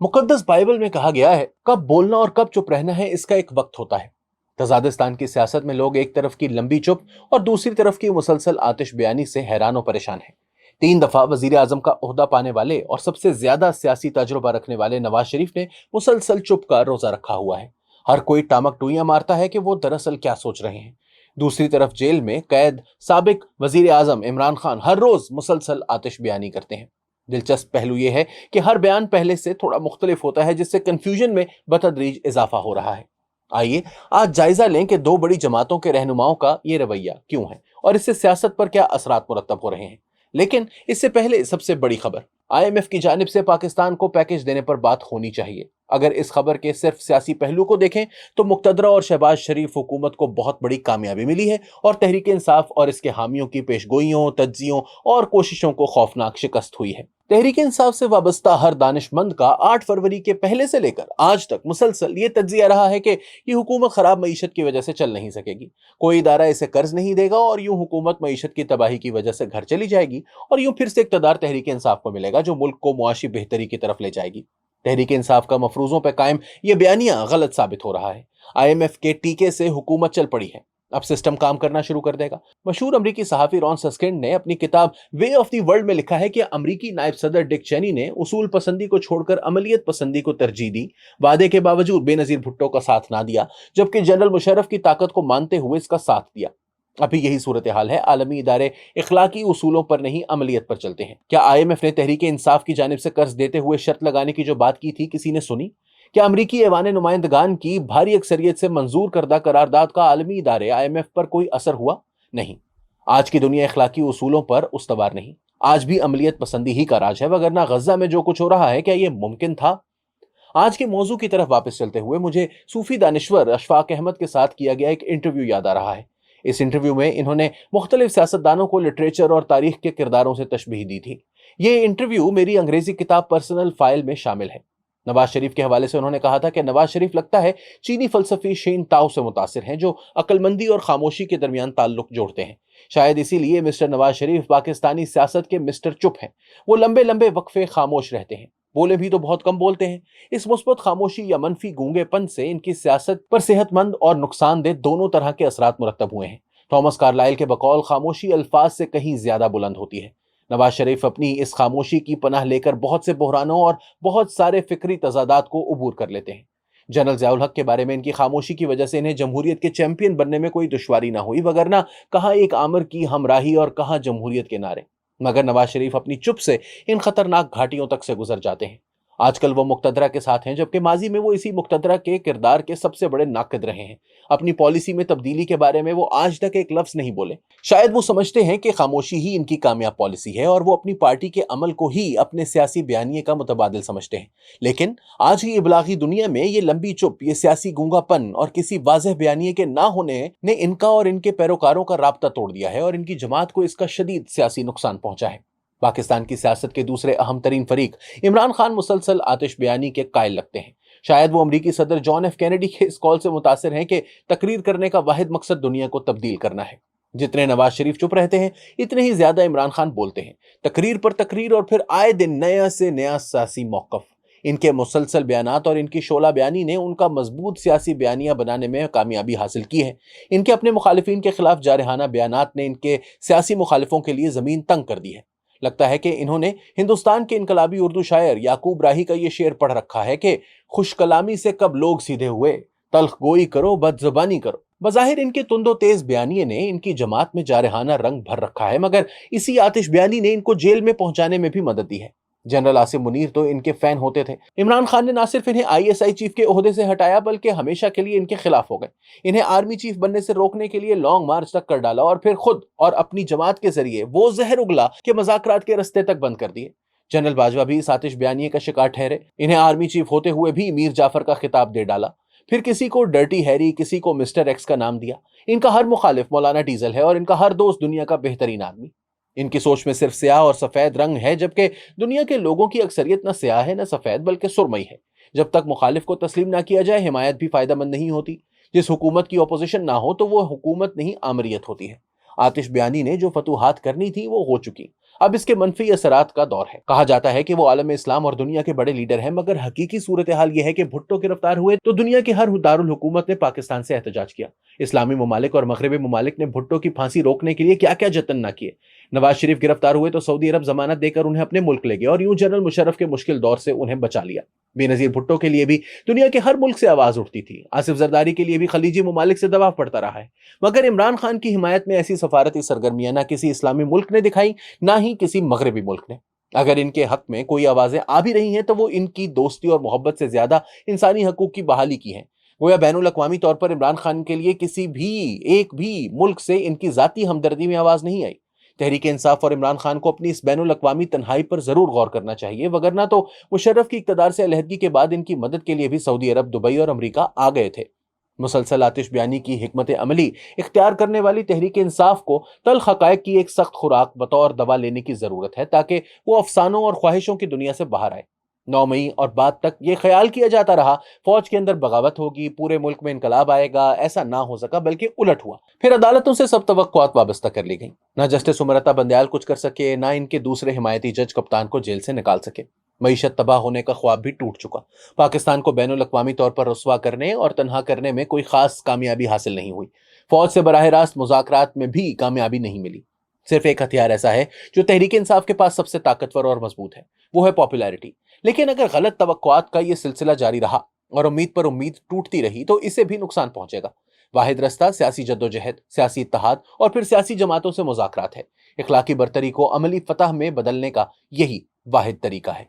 मुकद्दस Bible में कहा गया है, कब बोलना और कब चुप रहना है इसका एक वक्त होता है। तजादिस्तान की सियासत में लोग एक तरफ की लंबी चुप और दूसरी तरफ की मुसलसल आतिश बयानी से हैरान और परेशान हैं। 3 दफा वजीर आजम का ओहदा पाने वाले और सबसे ज्यादा सियासी तजुर्बा रखने वाले नवाज शरीफ ने मुसलसल चुप का रोजा रखा हुआ है। हर कोई टामक टुइयां मारता है कि वो दरअसल क्या सोच रहे हैं। दूसरी तरफ जेल में कैद साबिक वजीर आजम इमरान खान हर रोज मुसलसल आतिश बयानी करते हैं। दिलचस्प पहलू यह है कि हर बयान पहले से थोड़ा मुख्तलिफ होता है, जिससे कंफ्यूजन में बतदरीज इजाफा हो रहा है। आइए आज जायजा लें कि दो बड़ी जमातों के रहनुमाओं का ये रवैया क्यों है और इससे सियासत पर क्या असरात मुरतब हो रहे हैं। लेकिन इससे पहले सबसे बड़ी खबर, आईएमएफ की जानिब से पाकिस्तान को पैकेज देने पर बात होनी चाहिए। अगर इस खबर के सिर्फ सियासी पहलू को देखें तो मुक्तदरा और शहबाज शरीफ हुकूमत को बहुत बड़ी कामयाबी मिली है और तहरीक इंसाफ और इसके हामियों की पेशगोइयों, तज्जियों और कोशिशों को खौफनाक शिकस्त हुई है। तहरीक इंसाफ से वाबस्ता हर दानिशमंद का 8 फरवरी के पहले से लेकर आज तक मुसलसल ये तज्जिया रहा है कि ये हुकूमत खराब मईशत की वजह से चल नहीं सकेगी, कोई इदारा इसे कर्ज नहीं देगा और यूं हुकूमत मईशत की तबाही की वजह से घर चली जाएगी और यूं फिर से इक़्तिदार तहरीक इंसाफ को मिलेगा जो मुल्क को मुआशी बेहतरी की तरफ ले जाएगी। तहरीक इंसाफ का मफरूजों पर कायम ये बयानिया गलत साबित हो रहा है। आईएमएफ के टीके से हुकूमत चल पड़ी है, अब सिस्टम काम करना शुरू कर देगा। मशहूर अमरीकी सहाफी रॉन सस्किंड ने अपनी किताब वे ऑफ द वर्ल्ड में लिखा है कि अमरीकी नायब सदर डिक चेनी ने उसूल पसंदी को छोड़कर अमलियत पसंदी को तरजीह दी, वादे के बावजूद बेनजीर भुट्टो का साथ ना दिया, जबकि जनरल मुशर्रफ की ताकत को मानते हुए इसका साथ दिया। अभी यही सूरत हाल है। आलमी इदारे इखलाकी उसूलों पर नहीं अमलियत पर चलते हैं। क्या आईएमएफ ने तहरीक इंसाफ की जानिब से कर्ज देते हुए शर्त लगाने की जो बात की थी किसी ने सुनी? क्या अमरीकी ऐवान नुमाइंदगान की भारी अक्सरियत से मंजूर करदा करारदाद का आलमी इदारे आईएमएफ पर कोई असर हुआ? नहीं। आज की दुनिया इखलाकी उसूलों पर उस्तवार नहीं, आज भी अमलियत पसंदी ही का राज है, वगरना गजा में जो कुछ हो रहा है क्या ये मुमकिन था? आज के मौजू की तरफ वापस चलते हुए मुझे सूफी दानिश्वर अशफाक अहमद के साथ किया गया एक इंटरव्यू याद आ रहा है। इस इंटरव्यू में इन्होंने मुख्तलिफ सियासतदानों को लिटरेचर और तारीख के किरदारों से तशबीह दी थी। ये इंटरव्यू मेरी अंग्रेजी किताब पर्सनल फाइल में शामिल है। नवाज शरीफ के हवाले से उन्होंने कहा था कि नवाज शरीफ लगता है चीनी फलसफी शीन ताओ से मुतासिर हैं, जो अक्लमंदी और खामोशी के दरमियान ताल्लुक जोड़ते हैं। शायद इसीलिए मिस्टर नवाज शरीफ पाकिस्तानी सियासत के मिस्टर चुप हैं। वो लंबे लंबे वक्फे खामोश रहते हैं, बोले भी तो बहुत कम बोलते हैं। इस मुस्बत खामोशी या मनफी गूंगेपन से इनकी सियासत पर सेहतमंद और नुकसानदेह दोनों तरह के असरात मुरतब हुए हैं। थॉमस कार्लाइल के बकौल खामोशी अल्फाज से कहीं ज्यादा बुलंद होती है। नवाज शरीफ अपनी इस खामोशी की पनाह लेकर बहुत से बहरानों और बहुत सारे फिक्री तजादात को उबूर कर लेते हैं। जनरल ज़ियाउल हक के बारे में इनकी खामोशी की वजह से इन्हें जमहूरियत के चैंपियन बनने में कोई दुश्वारी ना हुई, वगरना कहाँ एक आमिर की हमराही और कहाँ जमहूरियत के नारे। मगर नवाज शरीफ अपनी चुप से इन खतरनाक घाटियों तक से गुजर जाते हैं। आजकल वो मुक्तदरा के साथ हैं, जबकि माजी में वो इसी मुक्तदरा के किरदार के सबसे बड़े नाकिद रहे हैं। अपनी पॉलिसी में तब्दीली के बारे में वो आज तक एक लफ्ज नहीं बोले। शायद वो समझते हैं कि खामोशी ही इनकी कामयाब पॉलिसी है और वो अपनी पार्टी के अमल को ही अपने सियासी बयानिए का मुतबादिल समझते हैं। लेकिन आज की इबलागी दुनिया में ये लंबी चुप, ये सियासी गूंगापन और किसी वाज़ेह बयानिए के ना होने ने इनका और इनके पैरोकारों का राब्ता तोड़ दिया है और इनकी जमात को इसका शदीद सियासी नुकसान पहुंचा है। पाकिस्तान की सियासत के दूसरे अहम तरीन फरीक इमरान खान मुसलसल आतिश बयानी के कायल लगते हैं। शायद वो अमरीकी सदर जॉन एफ कैनेडी के इस कॉल से मुतासिर हैं कि तकरीर करने का वाहिद मकसद दुनिया को तब्दील करना है। जितने नवाज शरीफ चुप रहते हैं, इतने ही ज्यादा इमरान खान बोलते हैं, तकरीर पर तकरीर और फिर आए दिन नया से नया सियासी मौक़िफ़। इनके मुसलसल बयानात और इनकी शोला बयानी ने उनका मजबूत सियासी बयानिया बनाने में कामयाबी हासिल की है। इनके अपने मुखालिफिन के खिलाफ जारहाना बयानात ने इनके सियासी मुखालिफों के लिए जमीन तंग कर दी है। लगता है कि इन्होंने हिंदुस्तान के इनकलाबी उर्दू शायर याकूब राही का ये शेर पढ़ रखा है कि खुश कलामी से कब लोग सीधे हुए, तल्ख गोई करो बदजुबानी करो। बज़ाहिर इनके तुंदो तेज बयानिए ने इनकी जमात में जारहाना रंग भर रखा है, मगर इसी आतिश बयानी ने इनको जेल में पहुंचाने में भी मदद दी है। जनरल आसिम मुनीर तो इनके फैन होते थे। इमरान खान ने ना सिर्फ इन्हें आईएसआई चीफ के ओहदे से हटाया, बल्कि हमेशा के लिए इनके खिलाफ हो गए। इन्हें आर्मी चीफ बनने से रोकने के लिए लॉन्ग मार्च तक कर डाला और फिर खुद और अपनी जमात के जरिए वो जहर उगला कि मज़ाकरात के रस्ते तक बंद कर दिए। जनरल बाजवा भी इस आतिश बयानिए का शिकार ठहरे। इन्हें आर्मी चीफ होते हुए भी मीर जाफर का खिताब दे डाला, फिर किसी को डर्टी हैरी, किसी को मिस्टर एक्स का नाम दिया। इनका हर मुखालिफ मौलाना डीजल है और इनका हर दोस्त दुनिया का बेहतरीन आदमी। इनकी सोच में सिर्फ स्याह और सफेद रंग है, जबकि दुनिया के लोगों की अक्सरियत न स्याह है न सफेद, बल्कि सुरमई है। जब तक मुखालिफ को तस्लीम ना किया जाए, हिमायत भी फायदेमंद नहीं होती। जिस हुकूमत की अपोजिशन ना हो तो वो हुकूमत नहीं, आमरियत होती है। आतिश बयानी ने जो फतूहात करनी थी वो हो चुकी। اب اس کے منفی اثرات کا دور ہے۔ کہا جاتا ہے کہ وہ عالم اسلام اور دنیا کے بڑے لیڈر ہیں، مگر حقیقی صورتحال یہ ہے کہ بھٹو گرفتار ہوئے تو دنیا کی ہر دارالحکومت نے پاکستان سے احتجاج کیا۔ اسلامی ممالک اور مغربی ممالک نے بھٹو کی پھانسی روکنے کے لیے کیا کیا جتن نہ کیے۔ نواز شریف گرفتار ہوئے تو سعودی عرب ضمانت دے کر انہیں اپنے ملک لے گیا اور یوں جنرل مشرف کے مشکل دور سے انہیں بچا لیا۔ بے نظیر بھٹو کے لیے بھی دنیا کے ہر ملک سے آواز اٹھتی تھی۔ آصف زرداری کے لیے بھی خلیجی ممالک سے دباؤ پڑتا رہا ہے، مگر عمران خان کی حمایت میں ایسی سفارتی سرگرمیاں نہ کسی اسلامی ملک نے دکھائی، نہ ہی کسی مغربی ملک نے۔ اگر ان کے حق میں کوئی آوازیں آ بھی رہی ہیں تو وہ ان کی دوستی اور محبت سے زیادہ انسانی حقوق کی بحالی کی ہیں۔ گویا بین الاقوامی طور پر عمران خان کے لیے کسی بھی ایک بھی ملک سے ان کی ذاتی ہمدردی میں آواز نہیں آئی۔ تحریک انصاف اور عمران خان کو اپنی اس بین الاقوامی تنہائی پر ضرور غور کرنا چاہیے، وگرنہ تو مشرف کی اقتدار سے علیحدگی کے بعد ان کی مدد کے لیے بھی سعودی عرب، دبئی اور امریکہ آ گئے تھے۔ مسلسل آتش بیانی کی حکمت عملی اختیار کرنے والی تحریک انصاف کو تلخ حقائق کی ایک سخت خوراک بطور دوا لینے کی ضرورت ہے، تاکہ وہ افسانوں اور خواہشوں کی دنیا سے باہر آئے۔ 9 مئی اور بعد تک یہ خیال کیا جاتا رہا فوج کے اندر بغاوت ہوگی، پورے ملک میں انقلاب آئے گا۔ ایسا نہ ہو سکا، بلکہ الٹ ہوا۔ پھر عدالتوں سے سب توقعات وابستہ کر لی گئیں۔ نہ جسٹس امرتا بندیال کچھ کر سکے، نہ ان کے دوسرے حمایتی جج کپتان کو جیل سے نکال سکے۔ معیشت تباہ ہونے کا خواب بھی ٹوٹ چکا۔ پاکستان کو بین الاقوامی طور پر رسوا کرنے اور تنہا کرنے میں کوئی خاص کامیابی حاصل نہیں ہوئی۔ فوج سے براہ راست مذاکرات میں بھی کامیابی نہیں ملی۔ صرف ایک ہتھیار ایسا ہے جو تحریک انصاف کے پاس سب سے طاقتور اور مضبوط ہے، وہ ہے پاپولیرٹی۔ لیکن اگر غلط توقعات کا یہ سلسلہ جاری رہا اور امید پر امید ٹوٹتی رہی تو اسے بھی نقصان پہنچے گا۔ واحد رستہ سیاسی جدوجہد، سیاسی اتحاد اور پھر سیاسی جماعتوں سے مذاکرات ہے۔ اخلاقی برتری کو عملی فتح میں بدلنے کا یہی واحد طریقہ ہے۔